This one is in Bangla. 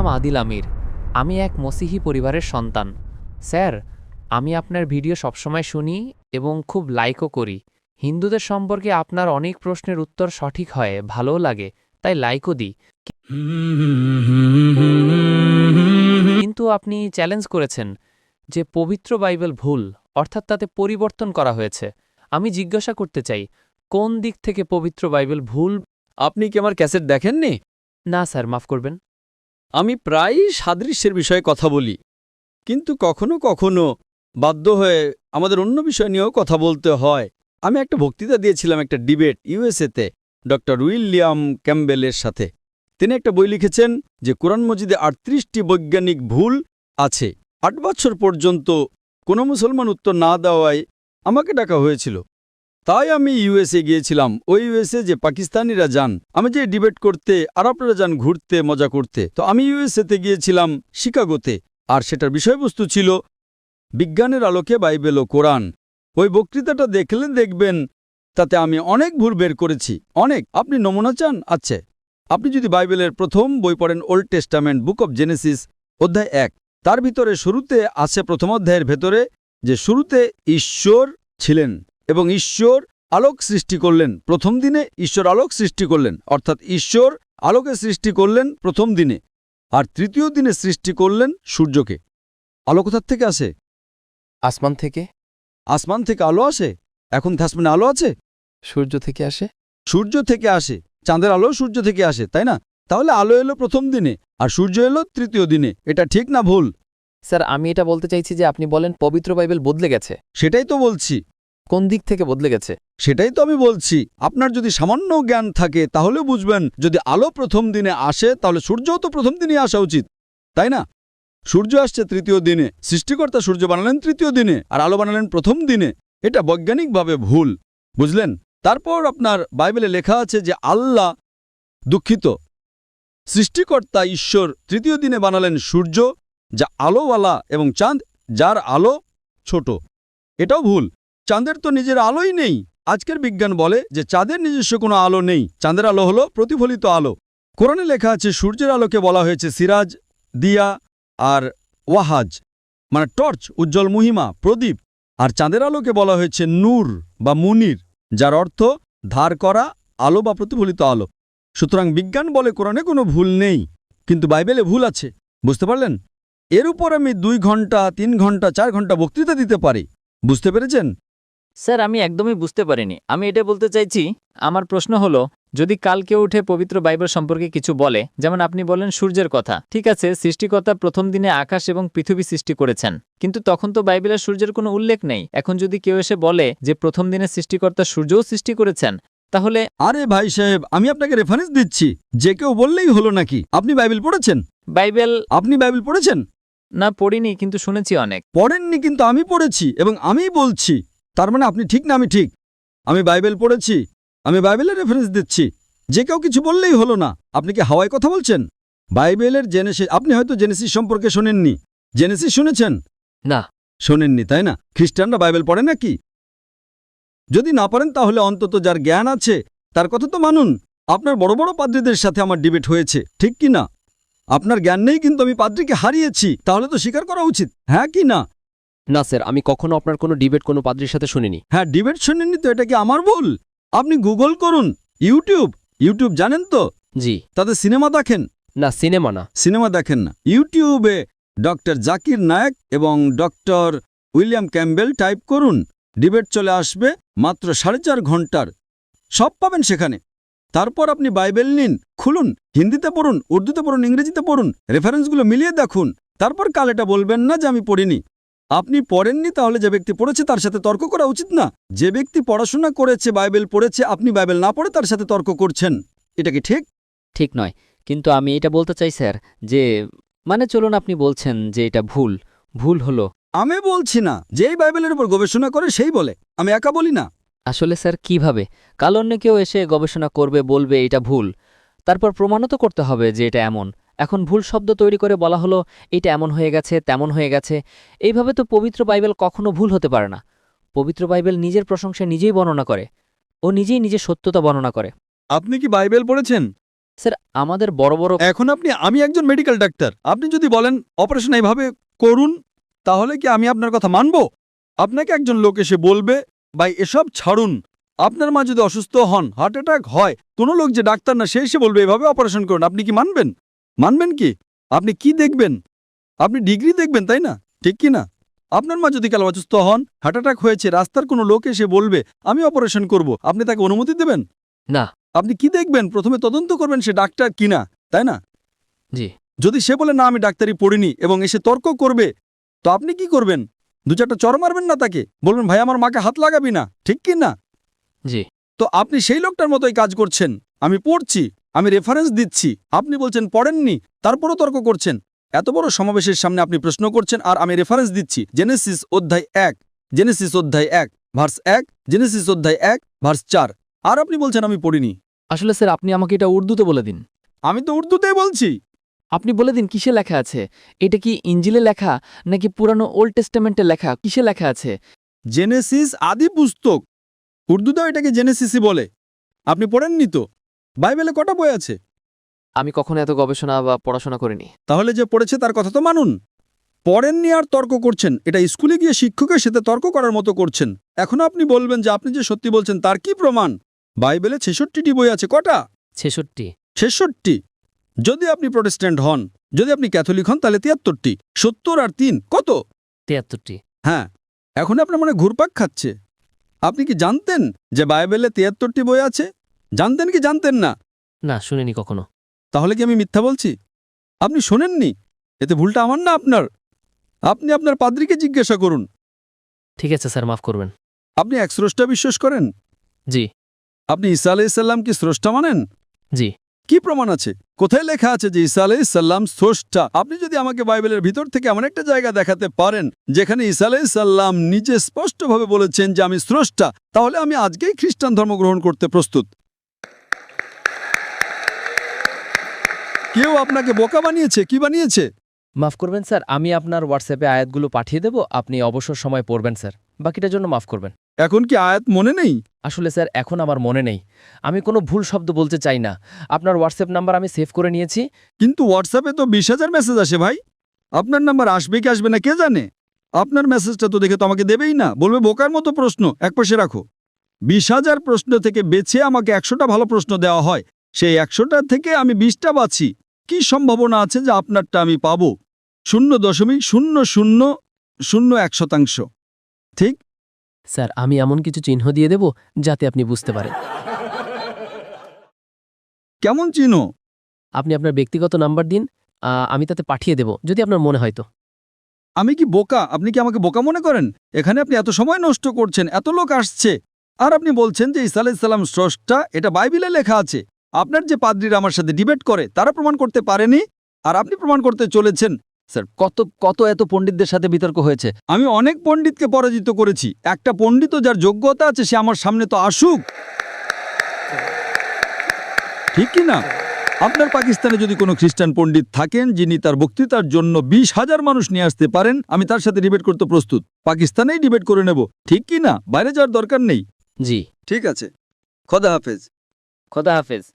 নাম আদিল আমির। আমি এক মসিহি পরিবারের সন্তান। স্যার, আমি আপনার ভিডিও সবসময় শুনি এবং খুব লাইকও করি। হিন্দুদের সম্পর্কে আপনার অনেক প্রশ্নের উত্তর সঠিক হয়, ভালোও লাগে, তাই লাইকও দিই। কিন্তু আপনি চ্যালেঞ্জ করেছেন যে পবিত্র বাইবেল ভুল, অর্থাৎ তাতে পরিবর্তন করা হয়েছে। আমি জিজ্ঞাসা করতে চাই, কোন দিক থেকে পবিত্র বাইবেল ভুল? আপনি কি আমার ক্যাসেট দেখেননি? না স্যার, মাফ করবেন। আমি প্রায়ই সাদৃশ্যের বিষয়ে কথা বলি, কিন্তু কখনো কখনো বাধ্য হয়ে আমাদের অন্য বিষয় নিয়েও কথা বলতে হয়। আমি একটা বক্তৃতা দিয়েছিলাম একটা ডিবেট ইউএসএতে ডক্টর উইলিয়াম ক্যাম্বেলের সাথে। তিনি একটা বই লিখেছেন যে কোরআন মজিদে ৩৮টি বৈজ্ঞানিক ভুল আছে। ৮ বছর পর্যন্ত কোনো মুসলমান উত্তর না দেওয়ায় আমাকে ডাকা হয়েছিল। তাই আমি ইউএসএ গিয়েছিলাম, ওই ইউএসএ যে পাকিস্তানিরা যান, আমি যে ডিবেট করতে আর আপনারা যান ঘুরতে মজা করতে। তো আমি ইউএসএতে গিয়েছিলাম শিকাগোতে, আর সেটার বিষয়বস্তু ছিল বিজ্ঞানের আলোকে বাইবেল ও কোরআন। ওই বক্তৃতাটা দেখলে দেখবেন তাতে আমি অনেক ভুল বের করেছি, অনেক। আপনি নমুনা চান? আচ্ছা, আপনি যদি বাইবেলের প্রথম বই পড়েন, old testament, book of Genesis অধ্যায় ১, তার ভিতরে শুরুতে আছে প্রথম অধ্যায়ের ভেতরে যে শুরুতে ঈশ্বর ছিলেন এবং ঈশ্বর আলোক সৃষ্টি করলেন প্রথম দিনে। ঈশ্বর আলোক সৃষ্টি করলেন, অর্থাৎ ঈশ্বর আলোকে সৃষ্টি করলেন প্রথম দিনে, আর তৃতীয় দিনে সৃষ্টি করলেন সূর্যকে। আলো কোথার থেকে আসে? আসমান থেকে। আসমান থেকে আলো আসে? এখন আসমানে আলো আছে? সূর্য থেকে আসে। সূর্য থেকে আসে। চাঁদের আলো সূর্য থেকে আসে, তাই না? তাহলে আলো এলো প্রথম দিনে আর সূর্য এলো তৃতীয় দিনে। এটা ঠিক না ভুল? স্যার, আমি এটা বলতে চাইছি যে আপনি বলেন পবিত্র বাইবেল বদলে গেছে। সেটাই তো বলছি। কোন দিক থেকে বদলে গেছে? সেটাই তো আমি বলছি। আপনার যদি সামান্য জ্ঞান থাকে তাহলে বুঝবেন, যদি আলো প্রথম দিনে আসে তাহলে সূর্যও তো প্রথম দিনে আসা উচিত, তাই না? সূর্য আসছে তৃতীয় দিনে, সৃষ্টিকর্তা সূর্য বানালেন তৃতীয় দিনে আর আলো বানালেন প্রথম দিনে। এটা বৈজ্ঞানিকভাবে ভুল, বুঝলেন? তারপর আপনার বাইবেলে লেখা আছে যে আল্লাহ, দুঃখিত, সৃষ্টিকর্তা ঈশ্বর তৃতীয় দিনে বানালেন সূর্য যা আলোওয়ালা এবং চাঁদ যার আলো ছোট। এটাও ভুল। চাঁদের তো নিজের আলোই নেই। আজকের বিজ্ঞান বলে যে চাঁদের নিজস্ব কোনো আলো নেই, চাঁদের আলো হলো প্রতিফলিত আলো। কোরআনে লেখা আছে সূর্যের আলোকে বলা হয়েছে সিরাজ, দিয়া আর ওয়াহাজ, মানে টর্চ, উজ্জ্বল মহিমা, প্রদীপ। আর চাঁদের আলোকে বলা হয়েছে নূর বা মুনির, যার অর্থ ধার করা আলো বা প্রতিফলিত আলো। সুতরাং বিজ্ঞান বলে কোরআনে কোনো ভুল নেই, কিন্তু বাইবেলে ভুল আছে। বুঝতে পারলেন? এর উপর আমি 2 ঘন্টা, 3 ঘন্টা, 4 ঘন্টা বক্তৃতা দিতে পারি। বুঝতে পেরেছেন? স্যার, আমি একদমই বুঝতে পারিনি। আমি এটা বলতে চাইছি, আমার প্রশ্ন হলো, যদি কাল কেউ উঠে পবিত্র বাইবেল সম্পর্কে কিছু বলে, যেমন আপনি বলেন সূর্যের কথা, ঠিক আছে, সৃষ্টিকর্তা প্রথম দিনে আকাশ এবং পৃথিবী সৃষ্টি করেছেন, কিন্তু তখন তো বাইবেলের সূর্যের কোনো উল্লেখ নেই। এখন যদি কেউ এসে বলে যে প্রথম দিনে সৃষ্টিকর্তা সূর্যও সৃষ্টি করেছেন, তাহলে? আরে ভাই সাহেব, আমি আপনাকে রেফারেন্স দিচ্ছি, যে কেউ বললেই হলো নাকি? আপনি বাইবেল পড়েছেন? আপনি বাইবেল পড়েছেন? না, পড়িনি, কিন্তু শুনেছি অনেক। পড়েননি, কিন্তু আমি পড়েছি এবং আমিই বলছি। তার মানে আপনি ঠিক না আমি ঠিক? আমি বাইবেল পড়েছি, আমি বাইবেলের রেফারেন্স দিচ্ছি। যে কেউ কিছু বললেই হলো না। আপনি কি হাওয়ায় কথা বলছেন? বাইবেলের জেনেসিস, আপনি হয়তো জেনেসিস সম্পর্কে শোনেননি। জেনেসিস শুনেছেন? না। শোনেননি, তাই না? খ্রিস্টানরা বাইবেল পড়ে নাকি? যদি না পারেন তাহলে অন্তত যার জ্ঞান আছে তার কথা তো মানুন। আপনার বড় বড় পাদ্রীদের সাথে আমার ডিবেট হয়েছে, ঠিক কি না? আপনার জ্ঞান নেই, কিন্তু আমি পাদ্রীকে হারিয়েছি, তাহলে তো স্বীকার করা উচিত, হ্যাঁ কি না? না স্যার, আমি কখনো আপনার কোনো ডিবেট কোনো পাদ্রীর সাথে শুনিনি। হ্যাঁ, ডিবেট শুনেননি তো এটা কি আমার ভুল? আপনি গুগল করুন, ইউটিউব জানেন তো? জি। তাতে সিনেমা দেখেন? না, সিনেমা না। সিনেমা দেখেন না। ইউটিউবে ডক্টর জাকির নায়েক এবং ডক্টর উইলিয়াম ক্যাম্বেল টাইপ করুন, ডিবেট চলে আসবে, মাত্র 4.5 ঘন্টার, সব পাবেন সেখানে। তারপর আপনি বাইবেল নিন, খুলুন, হিন্দিতে পড়ুন, উর্দুতে পড়ুন, ইংরেজিতে পড়ুন, রেফারেন্সগুলো মিলিয়ে দেখুন। তারপর কাল এটা বলবেন না যে আমি পড়িনি। আপনি পড়েননি, তাহলে যে ব্যক্তি পড়েছে তার সাথে তর্ক করা উচিত না। যে ব্যক্তি পড়াশোনা করেছে, বাইবেল পড়েছে, আপনি বাইবেল না পড়ে তার সাথে তর্ক করছেন, এটা কি ঠিক? ঠিক নয়, কিন্তু আমি এটা বলতে চাই স্যার যে মানে চলুন, আপনি বলছেন যে এটা ভুল হলো। আমি বলছি না, যেই বাইবেলের উপর গবেষণা করে সেই বলে, আমি একা বলি না। আসলে স্যার কিভাবে? কাল অন্য কেউ এসে গবেষণা করবে, বলবে এটা ভুল, তারপর প্রমাণও তো করতে হবে যে এটা এমন। এখন ভুল শব্দ তৈরি করে বলা হলো এটা এমন হয়ে গেছে, তেমন হয়ে গেছে। এইভাবে তো পবিত্র বাইবেল কখনো ভুল হতে পারে না। পবিত্র বাইবেল নিজের প্রশংসা নিজেই বর্ণনা করে, ও নিজেই নিজের সত্যতা বর্ণনা করে। আপনি কি বাইবেল পড়েছেন? স্যার আমাদের বড় বড় এখন আমি একজন মেডিকেল ডাক্তার, আপনি যদি বলেন অপারেশন এইভাবে করুন, তাহলে কি আমি আপনার কথা মানব? আপনাকে একজন লোক এসে বলবে, ভাই এসব ছাড়ুন, আপনার মা যদি অসুস্থ হন, হার্ট অ্যাটাক হয়, কোনো লোক যে ডাক্তার না সে এসে বলবে এভাবে অপারেশন করুন, আপনি কি মানবেন? মানবেন কি? আপনি কি দেখবেন? আপনি ডিগ্রি দেখবেন, তাই না? ঠিক কি না? আপনার মা যদি কাল অসুস্থ হন, হার্ট অ্যাটাক হয়েছে, রাস্তার কোনো লোক এসে বলবে আমি অপারেশন করব, আপনি তাকে অনুমতি দেবেন? না। আপনি কি দেখবেন? প্রথমে তদন্ত করবেন সে ডাক্তার কিনা, তাই না? জি। যদি সে বলে না আমি ডাক্তারি পড়িনি এবং এসে তর্ক করবে, তো আপনি কি করবেন? দু চারটা চড় মারবেন না তাকে? বলবেন ভাই আমার মাকে হাত লাগাবি না, ঠিক কি না? জি। তো আপনি সেই লোকটার মতোই কাজ করছেন। আমি পড়ছি, আমি রেফারেন্স দিচ্ছি, আপনি বলছেন পড়েননি, তারপরও তর্ক করছেন। এত বড় সমাবেশের সামনে আপনি প্রশ্ন করছেন আর আমি রেফারেন্স দিচ্ছি, জেনেসিস অধ্যায় 1, জেনেসিস অধ্যায় 1 ভার্স 1, জেনেসিস অধ্যায় 1 ভার্স 4, আর আপনি বলছেন আমি পড়িনি। আসলে স্যার আপনি আমাকে এটা উর্দুতে বলে দিন। আমি তো উর্দুতেই বলছি। আপনি বলে দিন কিসে লেখা আছে, এটা কি ইঞ্জিলে লেখা নাকি পুরানো ওল্ড টেস্টামেন্টে লেখা, কিসে লেখা আছে? জেনেসিস আদি পুস্তক, উর্দুতেও এটাকে জেনেসিসই বলে। আপনি পড়েননি তো? বাইবেলে কটা বই আছে? আমি কখনো এত গবেষণা বা পড়াশোনা করিনি। তাহলে যে পড়েছে তার কথা তো মানুন। পড়েননি আর তর্ক করছেন, এটা স্কুলে গিয়ে শিক্ষকের সাথে তর্ক করার মতো করছেন। এখন আপনি বলবেন যে আপনি যে সত্যি বলছেন তার কি প্রমাণ? বাইবেলে 66টি বই আছে। কটা? 66। 66টি। যদি আপনি প্রটেস্ট্যান্ট হন, যদি আপনি ক্যাথলিক হন, তাহলে 73টি। 70 আর 3 কত? 73টি। হ্যাঁ, এখন আপনার মনে ঘুরপাক খাচ্ছে। আপনি কি জানতেন যে বাইবেলে 73টি বই আছে? জানতেন কি জানতেন না? না, শুনিনি কখনো। তাহলে কি আমি মিথ্যা বলছি? আপনি শোনেননি? এতে ভুলটা আমার না আপনার? আপনি আপনার পাদ্রীকে জিজ্ঞাসা করুন। ঠিক আছে স্যার, মাফ করবেন। আপনি এক স্রষ্টা বিশ্বাস করেন? জি। আপনি ঈসা আলাইহিসসালাম কি স্রষ্টা মানেন? জি। কি প্রমাণ আছে? কোথায় লেখা আছে যে ঈসা আলাইহিসসালাম স্রষ্টা? আপনি যদি আমাকে বাইবেলের ভিতর থেকে এমন একটা জায়গা দেখাতে পারেন যেখানে ঈসা আলাইহিসসালাম নিজে স্পষ্টভাবে বলেছেন যে আমি স্রষ্টা, তাহলে আমি আজকেই খ্রিস্টান ধর্ম গ্রহণ করতে প্রস্তুত। কেউ আপনাকে বোকা বানিয়েছে? কি বানিয়েছে? মাফ করবেন স্যার, আমি আপনার হোয়াটসঅ্যাপে আয়াতগুলো পাঠিয়ে দেব, আপনি অবসর সময় পড়বেন স্যার। বাকিটার জন্য মাফ করবেন। এখন কি আয়াত মনে নেই? আসলে স্যার এখন আমার মনে নেই, আমি কোনো ভুল শব্দ বলতে চাই না। আপনার হোয়াটসঅ্যাপ নাম্বার আমি সেভ করে নিয়েছি। কিন্তু হোয়াটসঅ্যাপে তো 20,000 মেসেজ আসে ভাই। আপনার নাম্বার আসবে কি আসবে না কে জানে? আপনার মেসেজটা তো দেখে তো আমাকে দেবেই না, বলবে বোকার মতো প্রশ্ন, এক পাশে রাখো। 20,000 প্রশ্ন থেকে বেছে আমাকে 100টা ভালো প্রশ্ন দেওয়া হয়, সেই 100টা থেকে আমি 20টা বাছি। কি সম্ভাবনা আছে যে আপনারটা আমি পাবো? 0.0001%। ঠিক? স্যার আমি এমন কিছু চিহ্ন দিয়ে দেব যাতে আপনি বুঝতে পারেন। কেমন চিহ্ন? আপনি আপনার ব্যক্তিগত নাম্বার দিন, আমি তাতে পাঠিয়ে দেব যদি আপনার মনে হয় তো। আমি কি বোকা? আপনি কি আমাকে বোকা মনে করেন? এখানে আপনি এত সময় নষ্ট করছেন, এত লোক আসছে, আর আপনি বলছেন যে ঈসা আলাইহিস সালাম স্রষ্টা, এটা বাইবেলে লেখা আছে। আপনার যে পাদ্রীরা আমার সাথে ডিবেট করে তারা প্রমাণ করতে পারেনি, আর আপনি প্রমাণ করতে চলেছেন। স্যার কত এত পণ্ডিতদের সাথে বিতর্ক হয়েছে। আমি অনেক পণ্ডিতকে পরাজিত করেছি। একটা পণ্ডিত যার যোগ্যতা আছে সে আমার সামনে তো আসুক, ঠিক কি না? আপনার পাকিস্তানে যদি কোনো খ্রিস্টান পণ্ডিত থাকেন যিনি তার বক্তৃতার জন্য 20,000 মানুষ নিয়ে আসতে পারেন, আমি তার সাথে ডিবেট করতে প্রস্তুত। পাকিস্তানেই ডিবেট করে নেব, ঠিক কি না? বাইরে যাওয়ার দরকার নেই। জি। ঠিক আছে, খোদা হাফেজ। খোদা হাফেজ।